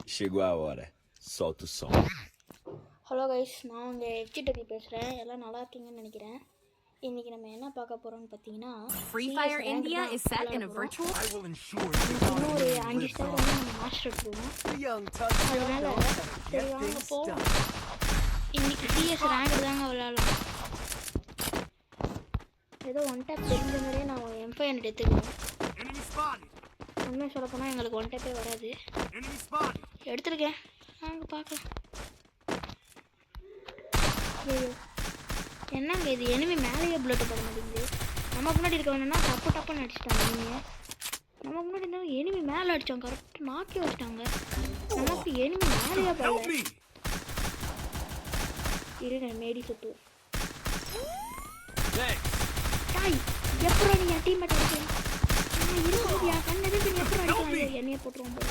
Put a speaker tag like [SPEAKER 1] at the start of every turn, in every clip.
[SPEAKER 1] Chegou a hora. Solta o som.
[SPEAKER 2] Hello guys, நான் உங்கள் எச்டிவி பேசுகிறேன். எல்லாம் நல்லா இருக்கீங்கன்னு நினைக்கிறேன். இன்றைக்கி நம்ம என்ன பார்க்க போகிறோம்னு பார்த்தீங்கன்னா,
[SPEAKER 3] Free Fire India is set in a virtual.
[SPEAKER 2] இன்னொரு 5 ஸ்டார் வந்து நம்ம மாஸ்டர் எடுத்துருவோம். அதனால் சரி வாங்க போவோம். இன்றைக்கி சிஎஸ் ரேங்க் தாங்க விளையாடலாம். ஏதோ ஒன் டேப் தெரிஞ்ச மாதிரியே நான் M500 எடுத்துக்குவேன். உண்மை சொல்ல போனால் எங்களுக்கு ஒன் டேப்பே வராது. எடுத்துருக்கேன், வாங்க பார்க்கலாம். என்னங்க இது எனிமி மேலேயே புல்லட் போட மாட்டேங்குது. நம்ம முன்னாடி இருக்க வேணும்னா டப்புன்னு அடிச்சிட்டாங்க. நீங்கள் நம்ம முன்னாடி இருந்தாலும் எனிமி மேலே அடித்தாங்க, கரெக்டாக நாக்கி வச்சிட்டாங்க. நமக்கு எனிமி மேலேயே போடல. இருங்க மேடி சுட்டு டாய் எப்பறம் நீ டீம் மேட் அடிச்சேன் இருக்கும்போது என் கண்ணு எதுக்கு நீ எப்பறம் அடிக்கலாம். எண்ணெயை போட்டுருவோம் போல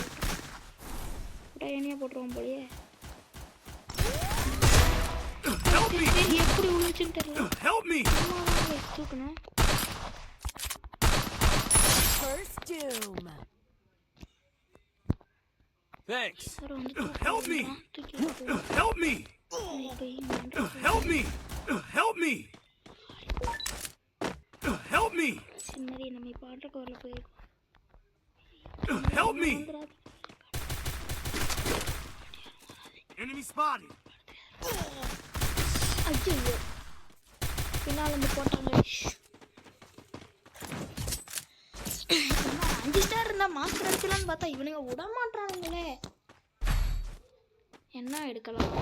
[SPEAKER 2] எண்ணெயை போட்டுருவோம் போலயே. எப்படி உழுச்சுன்னு தெரியல. தூக்குனேன்.
[SPEAKER 4] Thanks.
[SPEAKER 2] Help me!
[SPEAKER 4] Help me! Help me! Help me! Help me!
[SPEAKER 2] சின்னரி நம்ம பாட்டுக்கு வரல போயிருக்கோம்.
[SPEAKER 4] Help me! Enemy spotted.
[SPEAKER 2] ஐயோ பின்னால் வந்து போட்டாங்க. 5 ஸ்டார் இருந்தால் மாஸ்டர் அடிக்கலான்னு பார்த்தா இவனுங்க விட மாட்டானுங்களே. என்ன எடுக்கலாம்?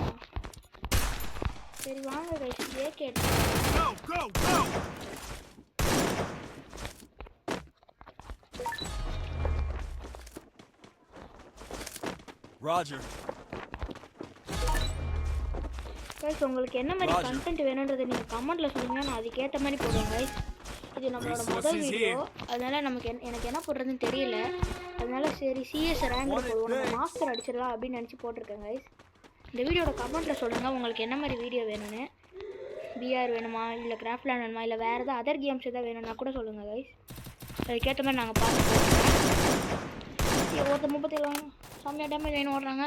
[SPEAKER 2] சரி வாங்க கைஸே கேட்டேன்.
[SPEAKER 4] Roger.
[SPEAKER 2] கைஸ் உங்களுக்கு என்ன மாதிரி கண்டென்ட் வேணுன்றதை நீங்கள் கமெண்ட்டில் சொன்னீங்கன்னா நான் அதுக்கேற்ற மாதிரி போடுவேன் கைஸ். இது நம்மளோட முதல் வீடியோ, அதனால் எனக்கு என்ன போடுறதுன்னு தெரியல. அதனால சரி சிஎஸ் ரேங்க் போடுவோம், நம்ம மாஸ்டர் அடிச்சிடலாம் அப்படின்னு நினச்சி போட்டிருக்கேன் கைஸ். இந்த வீடியோட கமெண்ட்டில் சொல்லுங்கள் உங்களுக்கு என்ன மாதிரி வீடியோ வேணும்னு. பிஆர் வேணுமா, இல்லை கிராஃப்ட்லேண்ட் வேணுமா, இல்லை வேறு எதாவது அதர் கேம்ஸ் எதாவது வேணும்னா கூட சொல்லுங்கள் கைஸ். அதுக்கேற்ற மாதிரி நாங்கள் பார்த்துப்போம். ஒருத்தர் 37 வாங்கணும், செம்மையாக டேமேஜ் வேணும் ஓடுறாங்க.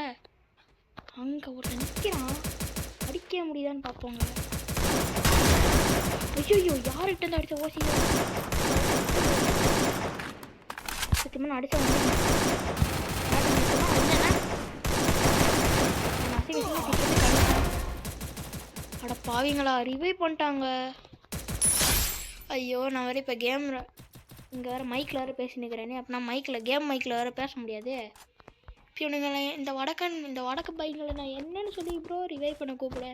[SPEAKER 2] அங்கே ஒருத்தர் நிற்கிறான், அடிக்க முடியுதான்னு பார்ப்போங்க. ஐயோ யார்கிட்ட இருந்து அடித்த ஓசிங்க சத்தியமாக நான் அடித்த அட பாவிங்களா ரிவைவ் பண்ணிட்டாங்க. ஐயோ நான் வேறு இப்போ கேம் இங்கே வேறு மைக்கில் வேறு பேசினுக்கிறேனே. அப்படின்னா கேம் மைக்கில் வேறு பேச முடியாது. இப்போ இவனுங்களை இந்த வடக்கு பைக்களை நான் என்னன்னு சொல்லி ப்ரோ ரிவைவ் பண்ண கூப்பிட.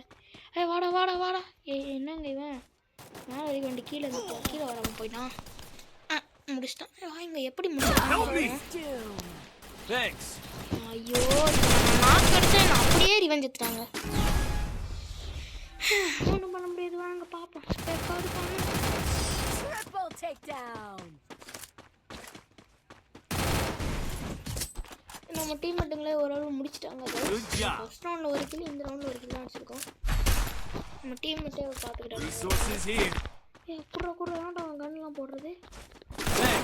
[SPEAKER 2] வாடா என்னங்க இவன் மேலே வரைக்கும் வண்டி கீழே வராமல் போயிட்டான். முடிச்சிட்டான். இங்கே எப்படி முடிச்சிட்டான்? ஐயோ மாஸ்க் அடிச்சா நான் அப்படியே ரிவெஞ்ச் எடுத்துட்டாங்க. ஒன்றும் பண்ண முடியாது, வாங்க பார்ப்போம். நம்ம டீம் மட்டுங்களே ஓரளவு முடிச்சிட்டாங்க. ஃபர்ஸ்ட் ரவுண்டில் 1 கிலோ, இந்த ரவுண்டில் 1 கிலோ அடிச்சிருக்கோம். நம்ம டீம் மட்டும் பார்த்துக்கிட்டாங்க. குடுறா வேண்டாம் அவன் கன்லாம் போடுறது.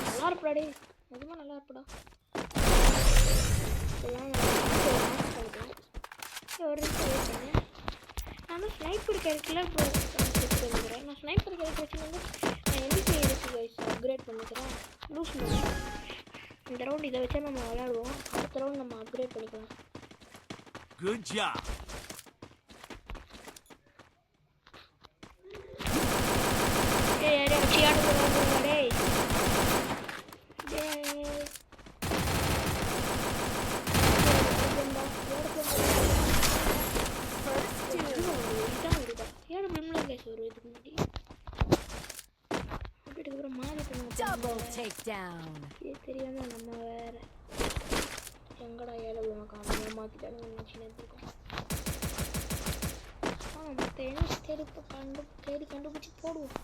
[SPEAKER 2] நல்லா இருப்பாடே, நிஜமாக நல்லா இருப்படா. நான் ஸ்னைப்பர் கேரக்டரில் பண்ணிக்கிறேன். நான் ஸ்னைப்பர் கேரக்டர் வந்து நான் எம்பிசி அப்கிரேட் பண்ணிக்கிறேன். லூஸ் பண்ணி இந்த ரவுண்ட் இதை வச்சா நம்ம விளையாடுவோம். அடுத்த ரவுண்ட் நம்ம அப்கிரேட் பண்ணிக்கலாம்.
[SPEAKER 4] Good job.
[SPEAKER 2] தெரியாம நம்ம வேற எங்கடா ஏழுவோம் காமியா மாத்திட்டாங்க நினைச்சிருக்கோம். மற்ற என்ன தேடி கண்டுபிடிச்சி போடுவோம்.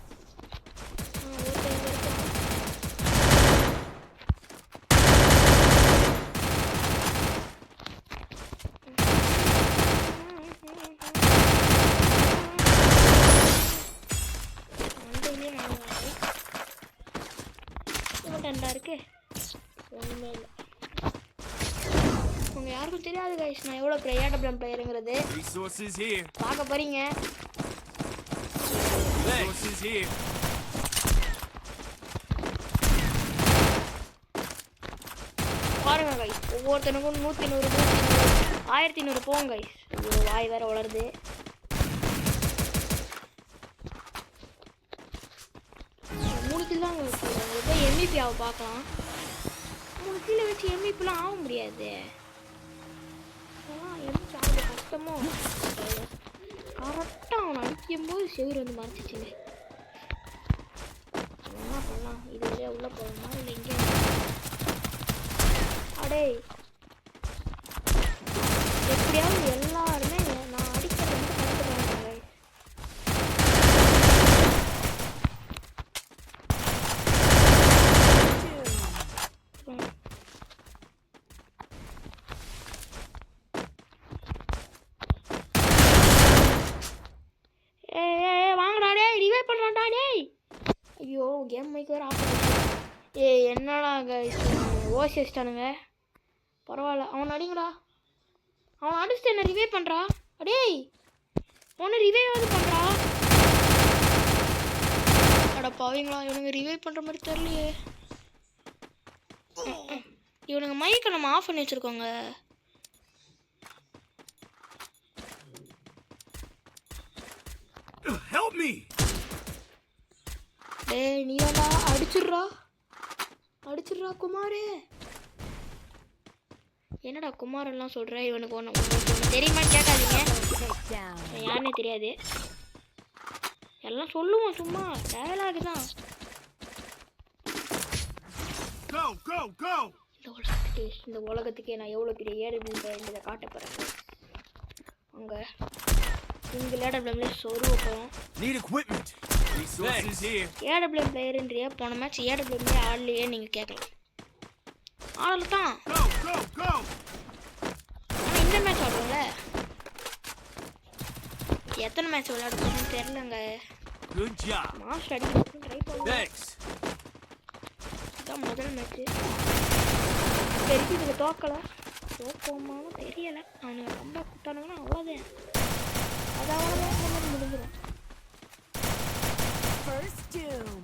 [SPEAKER 2] இருக்கு ஒன்றுமே இல்லை. அவங்க யாரும் யாருக்கும் தெரியாது கைஸ் நான் எவ்வளோ பெரிய ஏடபிள்யூஎம் பிளேயருங்கிறது.
[SPEAKER 4] Resources here.
[SPEAKER 2] பார்க்க போறீங்க.
[SPEAKER 4] Resources here.
[SPEAKER 2] பாருங்க கைஸ் ஒவ்வொருத்தனுக்கும் 100 1100 போகும் கைஸ். ஐயோ வாய் வேற வளருது. மூணுக்கில் தான் போய் எம்இபியாவை பார்க்கலாம். 3 கீழே வச்சு எம்இபிலாம் ஆக முடியாது. எம்இபி ஆகுது கஷ்டமோ. கரெக்டாக அவனை அடிக்கும்போது செவுரு வந்து மறைச்சிச்சுங்க. என்ன பண்ணலாம்? இது வழியா உள்ளே போகணுமா இல்லை இங்கே? அடே எப்படியாவது எல்லாருமே நான் அடிக்கிறது வந்து கண்டுக்கிறாங்க. வாங்கடா டேய் ரிவைவ் பண்ணுறான்டா டேய். ஐயோ கேம் மைக் வேறு ஆஃப் பண்ணிச்சு. என்னடா கைஸ் ஓசி வச்சிட்டானுங்க. பரவாயில்ல அவனை அடிங்கடா. அவன் அடிச்சுட்டு என்ன ரிவைவ் பண்ணுறா. அடேய் அவனை ரிவைவாவது பண்ணுறா. அட பாவீங்களா இவனுங்க ரிவைவ் பண்ணுற மாதிரி தெரியலையே. இவனுங்க மைக்கை நம்ம ஆஃப் பண்ணி வச்சுருக்கோங்க.
[SPEAKER 4] Help me.
[SPEAKER 2] டேய் நீ தான்டா அடிச்சிடுறா குமாரே. என்னடா குமாரெல்லாம் சொல்கிற? இவனுக்கு ஒன்று தெரியுமா கேட்காதீங்க. யாருன்னே தெரியாது. எல்லாம் சொல்லுவோம் சும்மா டயலாக் தான். இந்த உலகத்துக்கே நான் எவ்வளோ பெரிய ஏடபிள்யூஎம் காட்ட போகிறேன். அங்கே இங்கே ஏடபிள்யூஎம்ல சொருவ போகிறோம். ஏடபிள்யூஎம் பிளேயர்ன்றிய போன மேட்ச் ஏடபிள்யூஎம்ல ஆடலையே நீங்கள் கேட்கலாம். ஆடல தான். ஆனால் இந்த மேட்ச் ஆடுறோம்ல. எத்தனை மேட்ச் விளையாட போகணும்னு தெரிலங்க. மாஸ்டர் அடிக்கிறதுக்கு ட்ரை பண்ணுவோம். இதுதான் முதல் மேட்ச்சு. தெரிஞ்சு இதில் தோக்கோமான்னு தெரியலை. அவனுங்க ரொம்ப கூட்டானுங்கன்னா அவ்வளோதான். அதாவது இந்த மாதிரி முடிஞ்சிடும்.
[SPEAKER 3] First doom.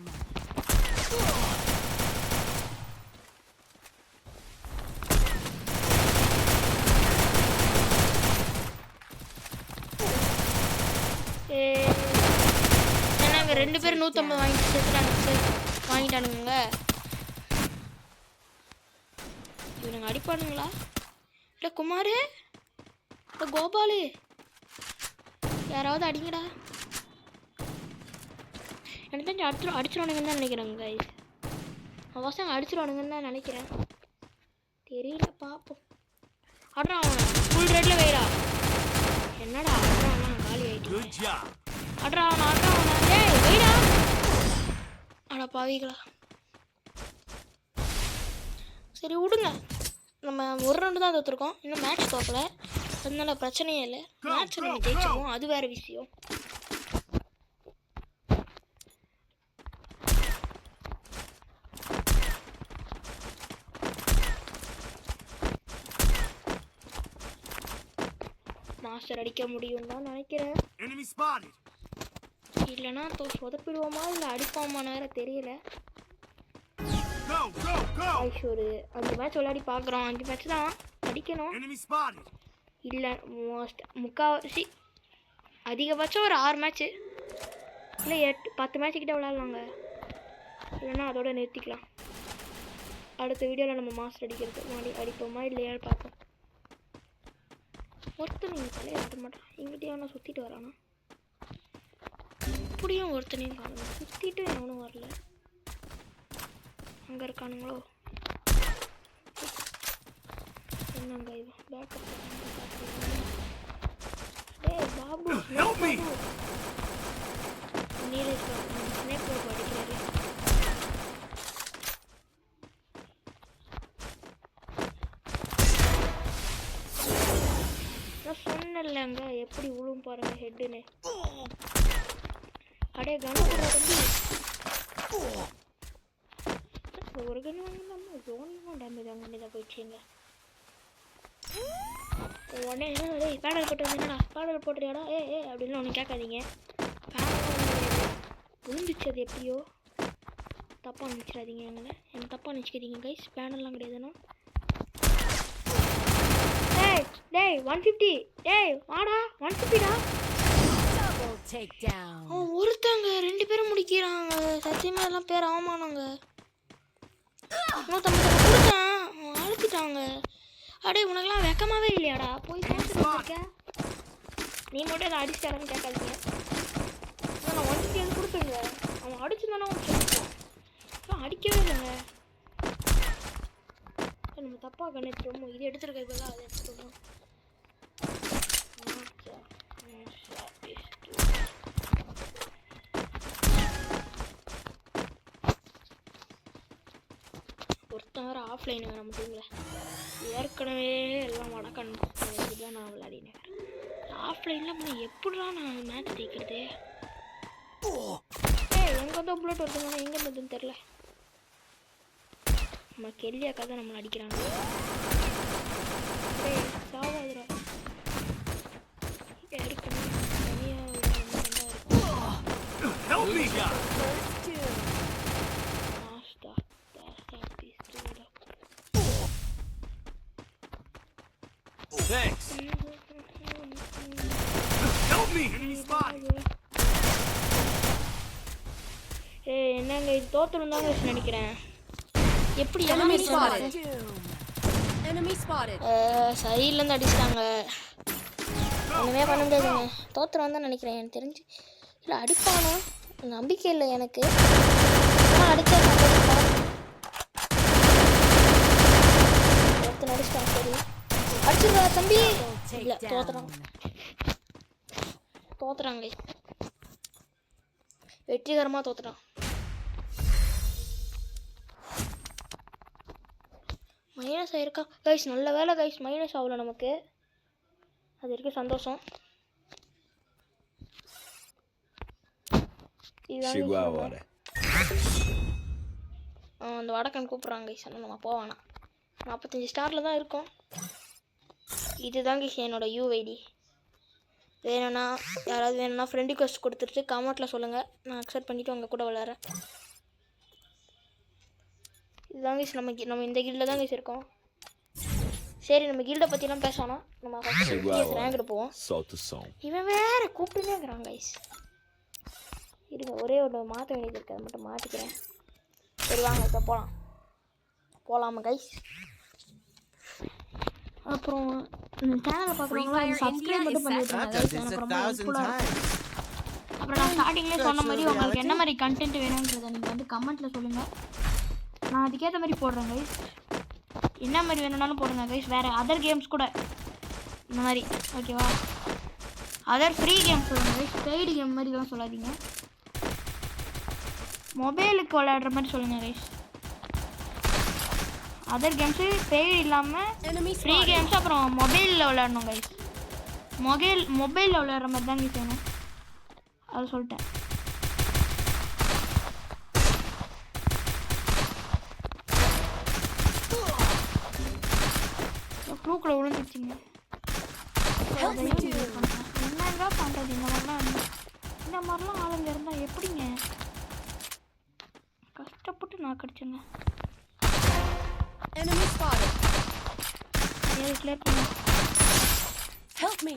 [SPEAKER 2] ஏன்னாங்க 2 பேரும் 150 வாங்கிட்டானுங்க. இவனுங்க அடிப்பானுங்களா இல்லை குமார் இல்லை கோபாலு யாராவது அடிங்கடா. எனக்கு தெரிஞ்சு அடிச்சிருவானுங்கன்னு தான் நினைக்கிறேங்க கைஸ். அவசரம் அடிச்சிருவானுங்கன்னு தான் நினைக்கிறேன். தெரியல பார்ப்போம். அட்ரா அவனை ஃபுல் ரேட்டில் வைடா. என்னடா அட்ரா அவன் காலி ஆகிட்டு. அட்ரா அவனை டேய் வைடா. அடா பாவிகளா. சரி விடுங்க. நம்ம ஒரு ரவுண்டு தான் தோற்றுருக்கோம். இன்னும் மேட்ச் தோக்கல. அதனால பிரச்சனையே இல்லை. மேட்ச் நம்ம ஜெயிச்சிருவோம். அது வேறு விஷயம். மாஸ்டர் அடிக்க முடியும் தான் நினைக்கிறேன். இல்லைன்னா சொதப்பிடுவோமா இல்லை அடிப்போமான்னு வேற தெரியல. ஒரு 5 மேட்ச் விளையாடி பார்க்குறோம். 5 மேட்ச் தான் அடிக்கணும். இல்லை முக்கால்வாசி அதிகபட்சம் ஒரு 6 மேட்ச்சு இல்லை 10 மேட்ச்சு கிட்ட விளையாடலாங்க. இல்லைன்னா அதோட நிறுத்திக்கலாம். அடுத்த வீடியோவில் நம்ம மாஸ்டர் அடிக்கிறது அடிப்போமா இல்லையான்னு பார்ப்போம். ஒருத்தன் நீங்கள் தலையை கட்ட மாட்டான். எங்கிட்டே அவனை சுற்றிட்டு வரானா. இப்படியும் ஒருத்தனையும் காணும். சுற்றிட்டு எவனும் வரல. அங்கே இருக்கானுங்களோ என்னங்க இது பேக்கப். டேய் பாபு நீரேஷ் ஸ்னேப்பர் படிக்கிறாரு. நான் சொன்னேன்லங்க எப்படி விழும் பாருங்க ஹெட்டுன்னு. அடே கண்ணு தம்பி ஒரு கண்ணு வாங்கினா ஜோனியும் டேமேஜ் அங்கே தான் போயிடுச்சுங்க. உடனே ஏய் பேனல் போட்டு வந்தீங்கடா பேனல் போட்டுறியாடா ஏ அப்படின்னு ஒன்று கேட்காதீங்க. விழுந்துச்சு அது எப்படியோ. தப்பாக நினச்சிடாதீங்க எங்களை எனக்கு தப்பாக நினச்சிக்காதீங்க கைஸ். பேனல்லாம் கிடையாதுண்ணா. டேய் 150 டேய் வாடா 150டா. ஒருத்தங்க 2 பேரும் முடிக்கிறாங்க. சத்தியமாக எல்லாம் பேர் அவமானங்க. 150 கொடுத்தேன் அழுத்திட்டாங்க. அடே உனக்கெல்லாம் வெக்கமாவே இல்லையாடா போய் இருக்க. நீ மட்டும் அதை அடிச்சிட்டாரன்னு கேட்காதீங்க. நான் 150 கொடுத்துங்க. அவன் அடிச்சுதானே அவன் சொல்லிட்டான். அடிக்கவே இல்லைங்க. நம்ம தப்பாக கணிச்சிட்டோமோ. இது எடுத்துருக்கிறது தான் அதை எடுத்துக்கணும். ஒருத்தன் வேறு ஆஃப்லைனுங்க நம்ம டீமில். ஏற்கனவே எல்லாம் வடக்கன் தான் நான் விளையாடினேன். ஆஃப்லைனில் நம்ம எப்படிடா நான் மேட்ச் ஜெயிக்கிறது? எங்கே வந்து புல்லட் வருதுங்கன்னா எங்கே இருந்ததுன்னு தெரில. நம்ம கெல்லியாக்கா தான் நம்மளை அடிக்கிறாங்க. சாவாதுரா ஏற்கனவே தனியாக
[SPEAKER 4] Thanks. Help me. Enemy spotted.
[SPEAKER 2] என்னங்க இது தோத்துரும் தாங்க நினைக்கிறேன். எப்படி
[SPEAKER 3] Enemy spotted. Enemy spotted.
[SPEAKER 2] சைட்லேருந்து அடிச்சிட்டாங்க. ஒன்றுமே பண்ண முடியாதுங்க. தோத்துரும் தான் நினைக்கிறேன் எனக்கு தெரிஞ்சு. இல்லை அடிப்பானா நம்பிக்கை இல்லை எனக்கு. ஆனால் அடித்தா ஒருத்தன் அடிச்சிட்டான். சரி அடிச்சுங்க தம்பி. இல்லை தோத்துறாங்க. வெற்றிகரமாக தோத்துறான். மைனஸ் ஆயிருக்கா கைஸ்? நல்ல வேலை கைஸ் மைனஸ் ஆகல நமக்கு. அது வரைக்கும் சந்தோஷம். அந்த வடக்கன் கூப்பிட்றாங்க கைஸ். ஆனால் நம்ம போவானா 45 ஸ்டாரில் தான் இருக்கோம். இதுதாங்க என்னோட யூஐடி. வேணும்னா யாராவது வேணும்னா ஃப்ரெண்ட் ரிக்வெஸ்ட் கொடுத்துட்டு கமெண்ட்டில் சொல்லுங்கள். நான் அக்செப்ட் பண்ணிவிட்டு உங்கள் கூட விளையாடுறேன். இதுதாங்க நம்ம இந்த கில்டில் தாங்க இருக்கோம். சரி நம்ம கில்டை பற்றிலாம் பேசணும். நம்ம ரேங்க் போவோம். இவன் வேறு கூப்பிட்டுனே இருக்கிறான் கைஸ். இருங்க ஒரே ஒரு மாற்ற வேண்டியது இருக்குது. அதை மட்டும் மாற்றிக்கிறேன். சரி வாங்க இப்போ போகலாமா கைஸ்? அப்புறம் சேனலை பார்க்குறவங்க சப்ஸ்கிரைப் மட்டும் பண்ணிவிட்டுருங்க. அப்புறம் நான் ஸ்டார்டிங்லேயே சொன்ன மாதிரி உங்களுக்கு என்ன மாதிரி கண்டென்ட் வேணுன்றதை நீங்கள் வந்து கமெண்ட்டில் சொல்லுங்கள். நான் அதுக்கேற்ற மாதிரி போடுறேன் கைஸ். என்ன மாதிரி வேணும்னாலும் போடுங்க கைஸ். வேறு அதர் கேம்ஸ் கூட இந்த மாதிரி ஓகேவா? அதர் ஃப்ரீ கேம்ஸ் சொல்லுங்க கைஸ். பெய்டு கேம் மாதிரிலாம் சொல்லாதீங்க. மொபைலுக்கு விளையாடுற மாதிரி சொல்லுங்கள் கைஸ். அதர் கேம்ஸு பெய்டு இல்லாமல் ஃப்ரீ கேம்ஸ் அப்புறம் மொபைலில் விளையாடணும் கைஸ். மொபைலில் விளையாடுற மாதிரி தான் கைஸ் வேணும். அது சொல்லிட்டேன். ப்ளூக்கில் விழுந்துருச்சிங்க. என்னங்க பண்ணுறது? இந்த மாதிரிலாம் ஆளுங்க இருந்தால் எப்படிங்க? கஷ்டப்பட்டு நான் கடிச்சேங்க.
[SPEAKER 3] Enemy spotted.
[SPEAKER 2] கிளியர் பண்ணு.
[SPEAKER 3] Help me.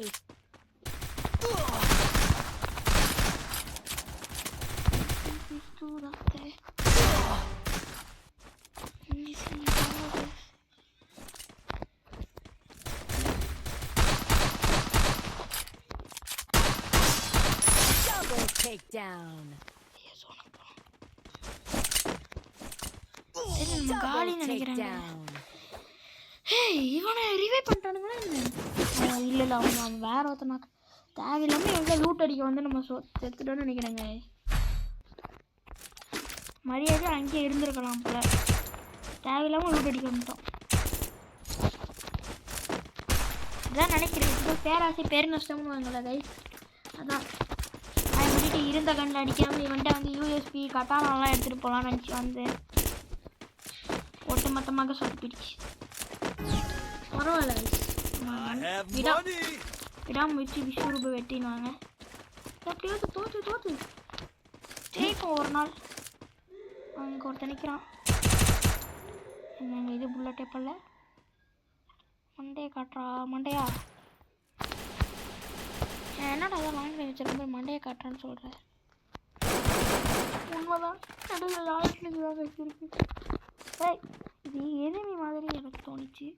[SPEAKER 3] Double takedown.
[SPEAKER 2] காலி நினைக்கிறாங்க. இவனை ரிவைவ் பண்ணிட்டானுங்களா? இல்லை அவன் வேற ஒருத்தனாக்க தேவையில்லாமல் எங்கே லூட் அடிக்க வந்து நம்ம செத்துட்டோன்னு நினைக்கிறேங்க. மரியாதை அங்கேயே இருந்திருக்கலாம் போல. தேவையில்லாமல் லூட் அடிக்க வந்துட்டோம். அதான் நினைக்கிறேன். இப்போ பேராசை பேர் நஷ்டம்னு வாங்கல கை. அதான் நான் வந்துட்டு இருந்த கண்ணில் அடிக்காமல் இவன்ட்ட வந்து யூஎஸ்பி கட்டானெல்லாம் எடுத்துகிட்டு போகலான்னு நினச்சி வந்தேன். ஒட்டுமொத்தமாக சொத்து போயிடுச்சு. பரவாயில்ல
[SPEAKER 1] have
[SPEAKER 2] Mira.
[SPEAKER 1] money.
[SPEAKER 2] விடாமுயற்சி விஸ்வரூப வெட்டினாங்க. எப்படியாவது தோத்து ஜெயிப்போம் ஒரு நாள். அங்கே ஒருத்தன் நிற்கிறான். என்னங்க இது புல்லட்டே பல்ல மண்டையை காட்டுறா மண்டையா. என்னடா அதான் வாங்கி வச்சிருக்க மண்டையை காட்டுறான்னு சொல்கிறேன். உண்மைதான் நடுவில் லாஸ்ட்லேருந்து தான் வச்சிருக்கு. இது எனிமி மாதிரி எனக்கு தோணுச்சு.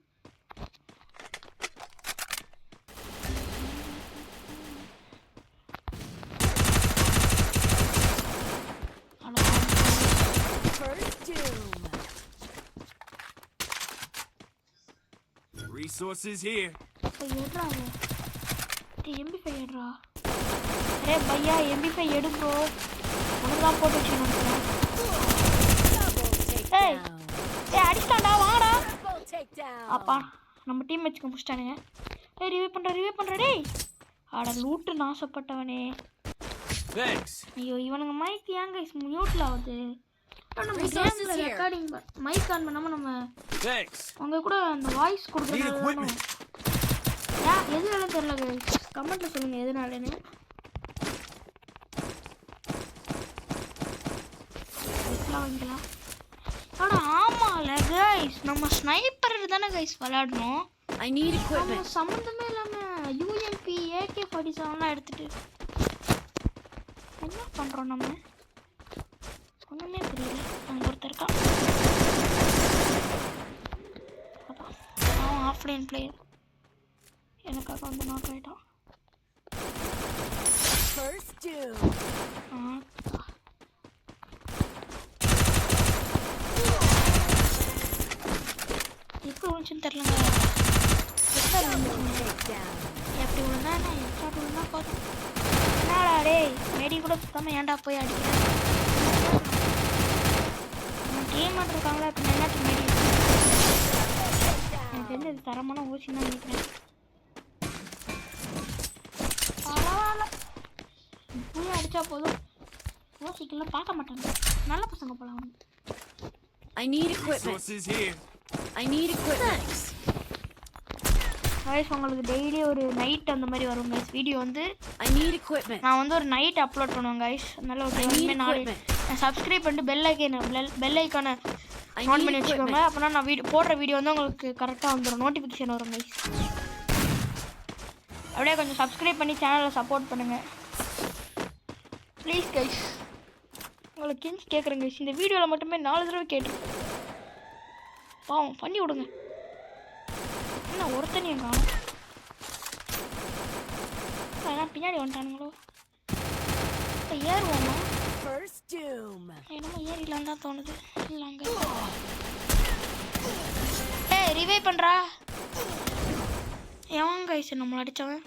[SPEAKER 4] Resources here.
[SPEAKER 2] எடுறா MP5 எடுறா. அரே பையா MP5 எடு ப்ரோ. உனக்குதான் போட்டு வச்சுக்கணும். ஏய் அடிச்சாண்டா வாங்கடா. அப்பா நம்ம டீம் மேட்ச்க்கு புடிச்சிட்டானுங்க. ஏய் ரிவைவ் பண்ற டேய். ஆட லூட் நாசப்பட்டவனே.
[SPEAKER 4] Thanks.
[SPEAKER 2] ஐயோ இவனுங்க மைக் ஏங்க மியூட்ல ஆகுது. நம்ம கேம்ல ரெக்கார்டிங் மைக் ஆன் பண்ணாம நம்ம
[SPEAKER 4] Thanks.
[SPEAKER 2] உங்க கூட அந்த வாய்ஸ் கொடுக்கறது எதுனால தெரியல गाइस. கமெண்ட்ல சொல்லுங்க எதுனாலன்னு. வாங்கலாம். அட ஆமால गाइस நம்ம ஸ்னைப்பர் தான गाइस விளையாடணும்.
[SPEAKER 3] I need equipment.
[SPEAKER 2] சம்பந்தமே இல்லாம UMP AK47 எடுத்துட்டு என்ன பண்றோம் நம்ம? ஒண்ணுமே புரியல. அங்க ஒருத்தர் இருக்கான். அவன் ஆஃப்லைன் பிளேயர். எனக்காக வந்து நாக் ஆயிட்டான்.
[SPEAKER 3] First doom.
[SPEAKER 2] இப்போ விழுந்துச்சுன்னு தெரியலங்க. எப்படி விழுந்தா நான் எக்ஸ்ட்ரா விழுந்தா போதும். என்னடா டேய் மெடி கூட சுத்தமாக ஏன்டா போய் அடிக்கிறேன். டீம் மட்டும் இருக்காங்களா இப்போ என்னாச்சு மெடி. எனக்கு தெரிஞ்சு இது தரமான ஊசி தான் நினைக்கிறேன். பரவாயில்ல பூயா அடித்தா போதும். ஊசிக்கெல்லாம் பார்க்க மாட்டாங்க. நல்ல பசங்க போல அவங்க.
[SPEAKER 3] I need equipment.
[SPEAKER 4] Resources here.
[SPEAKER 3] I need equipment.
[SPEAKER 2] Guys உங்களுக்கு டெய்லி ஒரு நைட் அந்த மாதிரி வரும் गाइस வீடியோ வந்து.
[SPEAKER 3] I need equipment.
[SPEAKER 2] நான் வந்து ஒரு நைட் அப்லோட் பண்ணுவேன் गाइस. அதனால ஒரு நாலு சப்ஸ்கிரைப் பண்ணிட்டு பெல் ஐகானை ஆன் பண்ணி வச்சுக்கோங்க. அப்பனா நான் போடுற வீடியோ வந்து உங்களுக்கு கரெக்டாக வந்துடும். நோட்டிஃபிகேஷன் வரும் गाइस. அப்படியே கொஞ்சம் சப்ஸ்கிரைப் பண்ணி சேனலை சப்போர்ட் பண்ணுங்க ப்ளீஸ் गाइस. உங்களுக்கு கிஞ்ச் கேட்குறேன் गाइस. இந்த வீடியோவில் மட்டுமே 4 தடவை கேட்டிருக்கேன். பாவம் பண்ணி விடுங்க. என்ன ஒருத்தனையும் காணும். அதெல்லாம் பின்னாடி வந்துட்டானுங்களோ. இப்போ ஏறுவோமா? என்னமோ ஏறிடலாம் தான் தோணுது. இல்லை அங்கே ரிவைவ் பண்ணுறா. எவன் கைஸ் நம்மளை அடித்தவன்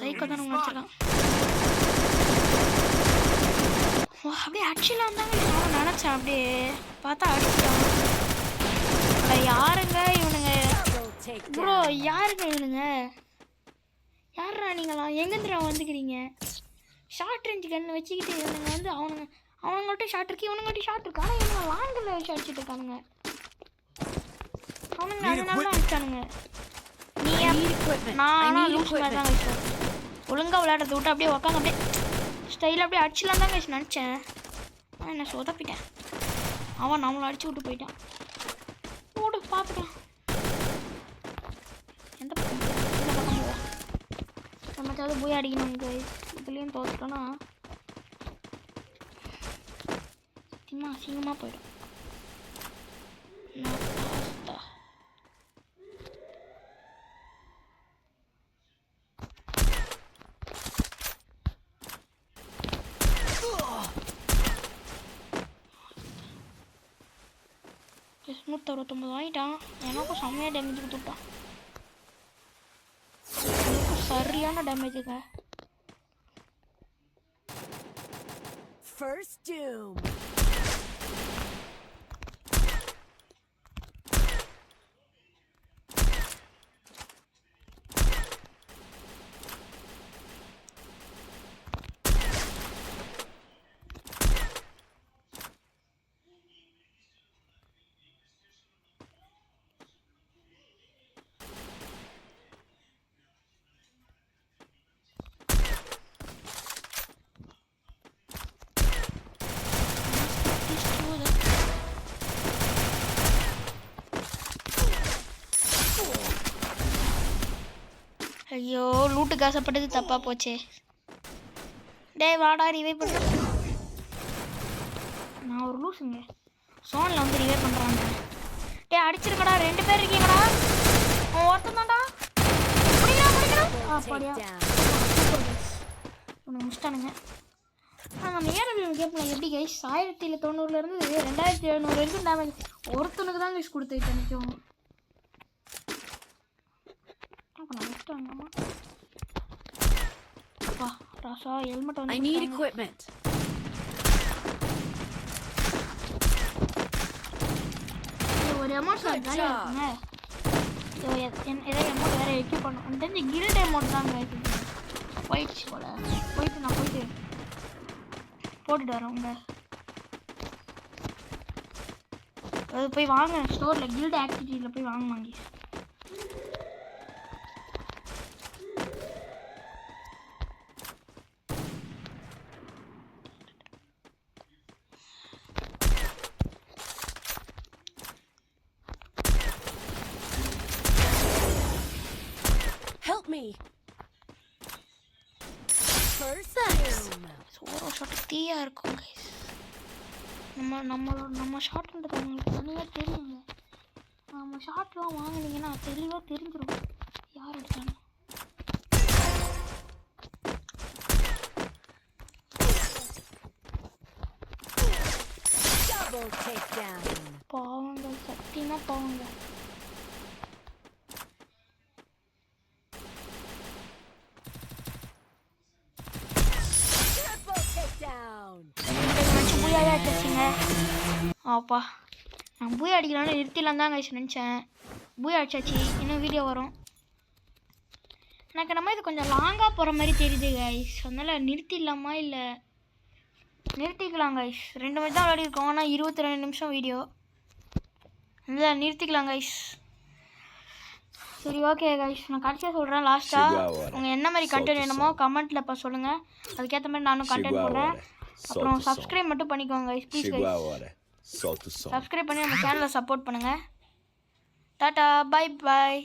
[SPEAKER 2] சைக்கோ தான் நம்ம அடிச்சிருக்கான். அப்படியே அடிச்சிடலாம் தாங்க நான் நினச்சேன். அப்படியே பார்த்தா அடிச்சிட்டான். யாருங்க இவனுங்க ப்ரோ? யாருங்க இவனுங்க? யாரா நீங்களா? எங்கேருந்துடா வந்துக்கிறீங்க? ஷார்ட் ரேஞ்சு கண்ணு வச்சுக்கிட்டு இவனுங்க வந்து அவனுங்கள்ட்ட ஷார்ட் இருக்கு, இவனுங்கள்ட்ட ஷார்ட் இருக்கு. ஆனால் இவங்க லாங்கில் வச்சு அடிச்சுட்டு இருக்கானுங்க. அவனுங்க அதனால தான் அடிச்சானுங்க. நான் லூஸ் மாதிரி தான் வச்சேன். ஒழுங்காக விளையாடுறத விட்டு அப்படியே உக்காங்க அப்படியே ஸ்டைலாக அப்படியே அடிச்சிடலாம் தான் வச்சு நினச்சேன். ஆனால் என்ன சொதப்பிட்டேன். அவன் நம்மளை அடிச்சு விட்டு போயிட்டான். ஓடு பார்த்துக்கலாம். எந்த பக்கம் இந்த பக்கம் போவா. நமக்காவது போய் அடிக்கணும் கைஸ். இதுலேயும் தோத்துட்டோன்னா சும்மா அசிங்கமாக போயிடும். $169 வாங்கிட்டான். எனக்கும் செம்மையாக டேமேஜ் கொடுத்துட்டான். சரியான டேமேஜுங்க.
[SPEAKER 3] First doom.
[SPEAKER 2] ஐயோ லூட்டுக்கு ஆசைப்பட்டது தப்பாக போச்சே. டேய் வாடா ரிவைவ் பண்ண. நான் ஒரு லூஸுங்க. சோனில் வந்து ரிவைவ் பண்ணுறாங்க. டேய் அடிச்சிருக்கடா, 2 பேர் இருக்கீங்கடா. ஒருத்தன் தான்டா. அப்படியா உனக்கு முடிச்சிட்டானுங்க. நம்ம ஏறவில் கேட்போம் எப்படி கைஸ் 1090 2700 வரைக்கும் டேமேஜ் ஒருத்தனுக்கு தான் கைஸ் கொடுத்து நினைக்கும். ராசா ஹெல்மெட்
[SPEAKER 3] I need equipment.
[SPEAKER 2] ஒரு அமௌண்ட் ஜாலியாக இருக்குங்க. ஏதாவது அமௌண்ட் வேறு எக்யூப் பண்ணும். அந்த தெரிஞ்ச கில்ட் அமௌண்ட் தான் போயிடுச்சு போல. நான் போட்டுட்டு வரேன். உங்க அது போய் வாங்க ஸ்டோரில் கில்ட் ஆக்டிவிட்டியில் போய் வாங்க.
[SPEAKER 3] Help me. First time.
[SPEAKER 2] ஒரு ஷாட் தீயா இருக்கும் கைஸ். நம்ம ஷாட்ன்றது உங்களுக்கு தனியாக தெரியுங்க. நம்ம ஷாட்லாம் வாங்கினீங்கன்னா தெளிவாக தெரிஞ்சிடும் யார் அடித்தாலும்.
[SPEAKER 3] Double takedown.
[SPEAKER 2] பாவங்க சத்தியமா பாவங்க. ஆப்பா நான் பூயா அடிக்கலான்னு நிறுத்திலாம் தான் கைஸ் நினச்சேன். பூயா அடிச்சாச்சு. இன்னும் வீடியோ வரும். எனக்கு நம்ம இது கொஞ்சம் லாங்காக போகிற மாதிரி தெரியுது கைஸ். அதனால் நிறுத்திடலாமா இல்லை நிறுத்திக்கலாம் கைஸ். 2 மணி தான் விளையாடிருக்கோம். ஆனால் 22 நிமிஷம் வீடியோ. இல்லை நிறுத்திக்கலாம் கைஸ். சரி ஓகே கைஸ் நான் கடைசியாக சொல்கிறேன் லாஸ்ட்டாக உங்கள் என்ன மாதிரி கண்டென்ட் வேணுமோ கமெண்ட்டில் இப்போ சொல்லுங்கள். அதுக்கேற்ற மாதிரி நானும் கண்டென்ட் போடுறேன். அப்புறம் சப்ஸ்கிரைப் மட்டும் பண்ணிக்கோங்க கைஸ் ப்ளீஸ் கைஸ். சப்ஸ்கிரைப் பண்ணி நம்ம சேனலை சப்போர்ட் பண்ணுங்கள். Tata bye bye.